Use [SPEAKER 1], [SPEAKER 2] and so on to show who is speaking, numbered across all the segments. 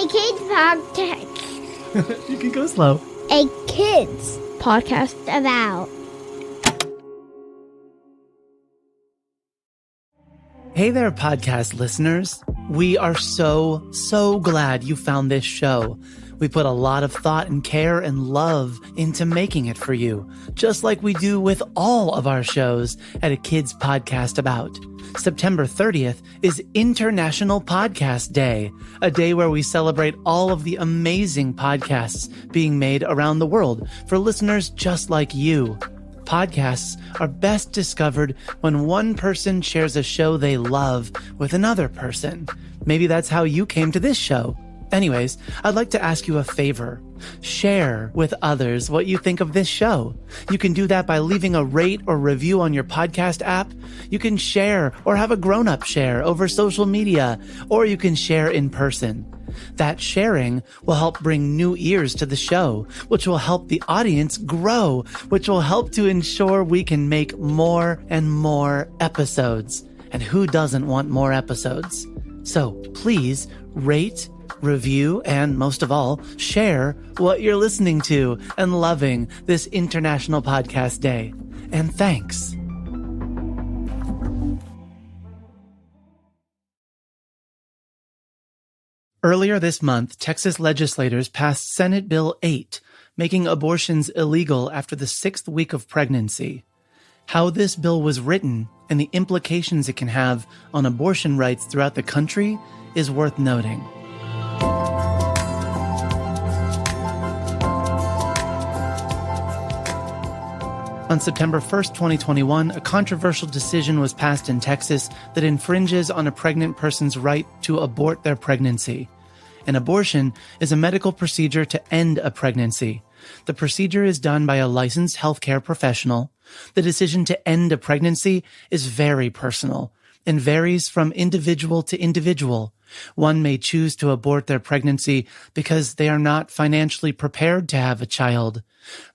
[SPEAKER 1] kids podcast.
[SPEAKER 2] You can go slow.
[SPEAKER 1] A kids podcast about.
[SPEAKER 2] Hey there, podcast listeners. We are so glad you found this show. We put a lot of thought and care and love into making it for you, just like we do with all of our shows at A Kids Podcast About. September 30th is International Podcast Day, a day where we celebrate all of the amazing podcasts being made around the world for listeners just like you. Podcasts are best discovered when one person shares a show they love with another person. Maybe that's how you came to this show. Anyways, I'd like to ask you a favor. Share with others what you think of this show. You can do that by leaving a rate or review on your podcast app. You can share or have a grown-up share over social media, or you can share in person. That sharing will help bring new ears to the show, which will help the audience grow, which will help to ensure we can make more and more episodes. And who doesn't want more episodes? So please rate, review, and most of all, share what you're listening to and loving this International Podcast Day. And thanks. Earlier this month, Texas legislators passed Senate Bill 8, making abortions illegal after the 6th week of pregnancy. How this bill was written and the implications it can have on abortion rights throughout the country is worth noting. On September 1st, 2021, a controversial decision was passed in Texas that infringes on a pregnant person's right to abort their pregnancy. An abortion is a medical procedure to end a pregnancy. The procedure is done by a licensed healthcare professional. The decision to end a pregnancy is very personal and varies from individual to individual. One may choose to abort their pregnancy because they are not financially prepared to have a child,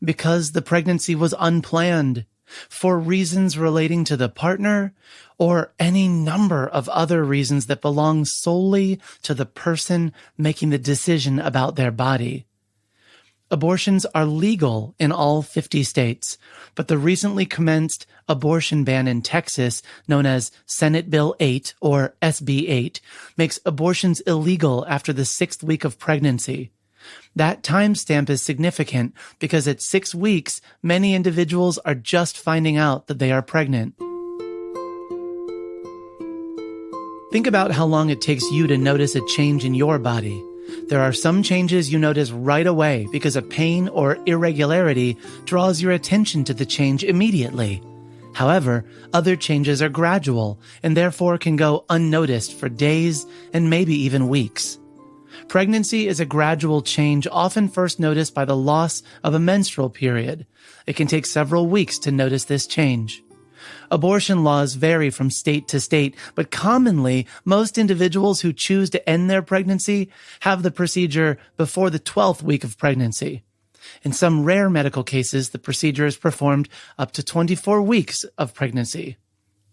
[SPEAKER 2] because the pregnancy was unplanned, for reasons relating to the partner, or any number of other reasons that belong solely to the person making the decision about their body. Abortions are legal in all 50 states, but the recently commenced abortion ban in Texas, known as Senate Bill 8 or SB 8, makes abortions illegal after the 6th week of pregnancy. That timestamp is significant because at 6 weeks, many individuals are just finding out that they are pregnant. Think about how long it takes you to notice a change in your body. There are some changes you notice right away because a pain or irregularity draws your attention to the change immediately. However, other changes are gradual and therefore can go unnoticed for days and maybe even weeks. Pregnancy is a gradual change often first noticed by the loss of a menstrual period. It can take several weeks to notice this change. Abortion laws vary from state to state, but commonly, most individuals who choose to end their pregnancy have the procedure before the 12th week of pregnancy. In some rare medical cases, the procedure is performed up to 24 weeks of pregnancy.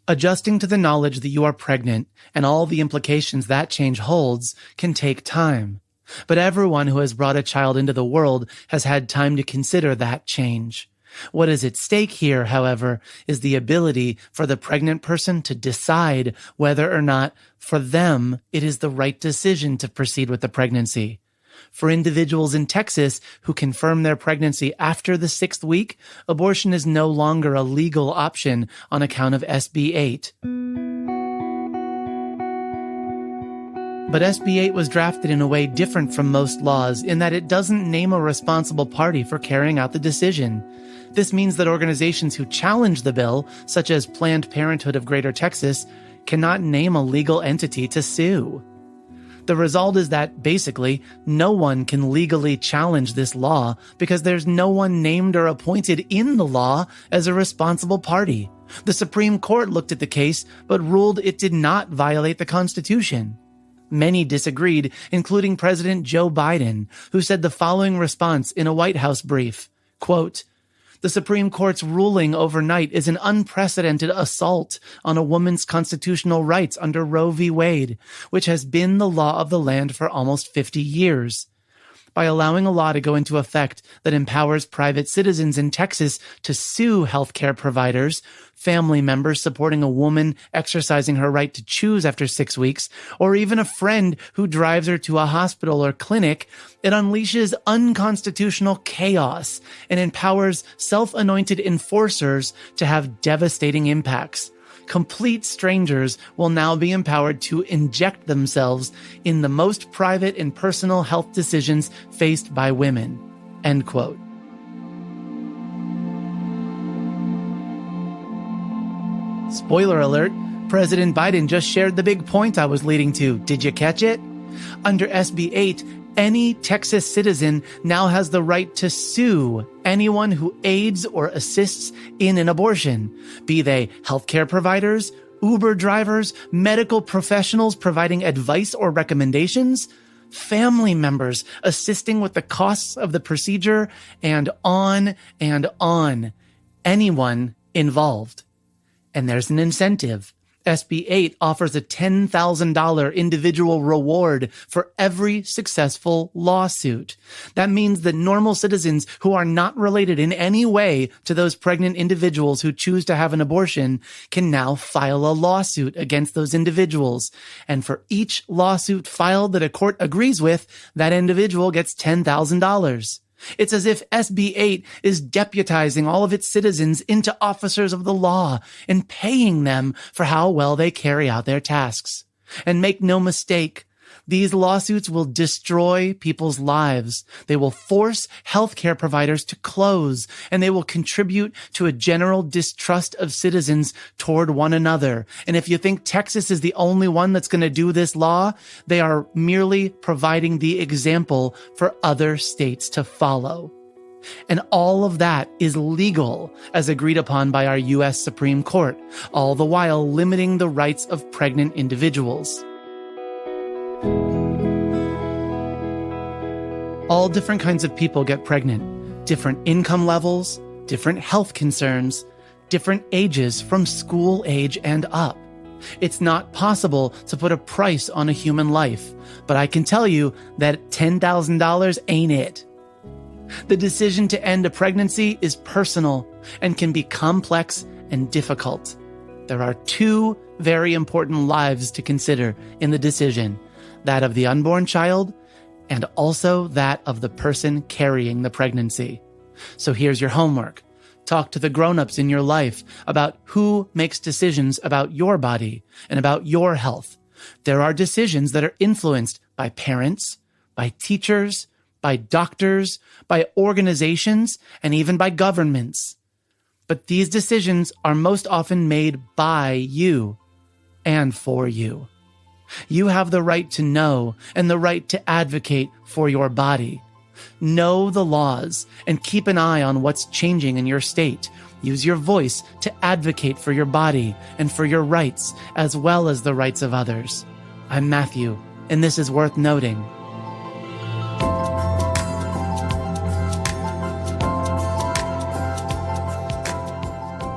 [SPEAKER 2] Adjusting to the knowledge that you are pregnant and all the implications that change holds can take time. But everyone who has brought a child into the world has had time to consider that change. What is at stake here, however, is the ability for the pregnant person to decide whether or not, for them, it is the right decision to proceed with the pregnancy. For individuals in Texas who confirm their pregnancy after the 6th week, abortion is no longer a legal option on account of SB 8. But SB 8 was drafted in a way different from most laws in that it doesn't name a responsible party for carrying out the decision. This means that organizations who challenge the bill, such as Planned Parenthood of Greater Texas, cannot name a legal entity to sue. The result is that, basically, no one can legally challenge this law because there's no one named or appointed in the law as a responsible party. The Supreme Court looked at the case, but ruled it did not violate the Constitution. Many disagreed, including President Joe Biden, who said the following response in a White House brief, quote, The Supreme Court's ruling overnight is an unprecedented assault on a woman's constitutional rights under Roe v. Wade, which has been the law of the land for almost 50 years. By allowing a law to go into effect that empowers private citizens in Texas to sue healthcare providers, family members supporting a woman exercising her right to choose after 6 weeks, or even a friend who drives her to a hospital or clinic, it unleashes unconstitutional chaos and empowers self-anointed enforcers to have devastating impacts. Complete strangers will now be empowered to inject themselves in the most private and personal health decisions faced by women. End quote. Spoiler alert, President Biden just shared the big point I was leading to. Did you catch it? Under SB 8, any Texas citizen now has the right to sue anyone who aids or assists in an abortion, be they healthcare providers, Uber drivers, medical professionals providing advice or recommendations, family members assisting with the costs of the procedure, and on and on. Anyone involved. And there's an incentive. SB 8 offers a $10,000 individual reward for every successful lawsuit. That means that normal citizens who are not related in any way to those pregnant individuals who choose to have an abortion can now file a lawsuit against those individuals. And for each lawsuit filed that a court agrees with, that individual gets $10,000. It's as if SB 8 is deputizing all of its citizens into officers of the law and paying them for how well they carry out their tasks. And make no mistake, these lawsuits will destroy people's lives. They will force healthcare providers to close, and they will contribute to a general distrust of citizens toward one another. And if you think Texas is the only one that's going to do this law, they are merely providing the example for other states to follow. And all of that is legal as agreed upon by our U.S. Supreme Court, all the while limiting the rights of pregnant individuals. All different kinds of people get pregnant, different income levels, different health concerns, different ages from school age and up. It's not possible to put a price on a human life, but I can tell you that $10,000 ain't it. The decision to end a pregnancy is personal and can be complex and difficult. There are two very important lives to consider in the decision, that of the unborn child and also that of the person carrying the pregnancy. So here's your homework. Talk to the grown-ups in your life about who makes decisions about your body and about your health. There are decisions that are influenced by parents, by teachers, by doctors, by organizations, and even by governments. But these decisions are most often made by you and for you. You have the right to know and the right to advocate for your body. Know the laws and keep an eye on what's changing in your state. Use your voice to advocate for your body and for your rights, as well as the rights of others. I'm Matthew, and this is Worth Noting.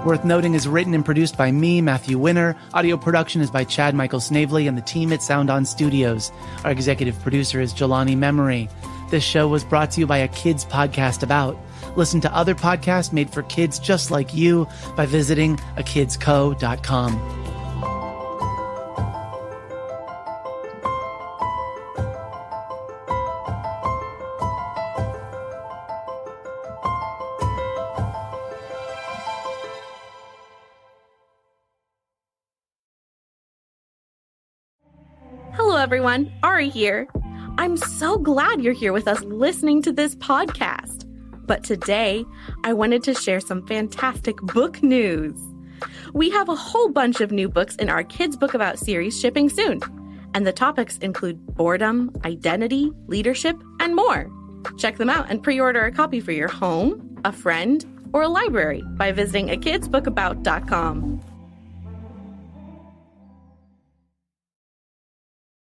[SPEAKER 2] Worth Noting is written and produced by me, Matthew Winner. Audio production is by Chad Michael Snavely and the team at Sound On Studios. Our executive producer is Jelani Memory. This show was brought to you by a kids podcast about. Listen to other podcasts made for kids just like you by visiting akidsco.com.
[SPEAKER 3] Hello everyone, Ari here. I'm so glad you're here with us listening to this podcast. But today, I wanted to share some fantastic book news. We have a whole bunch of new books in our Kids Book About series shipping soon. And the topics include boredom, identity, leadership, and more. Check them out and pre-order a copy for your home, a friend, or a library by visiting akidsbookabout.com.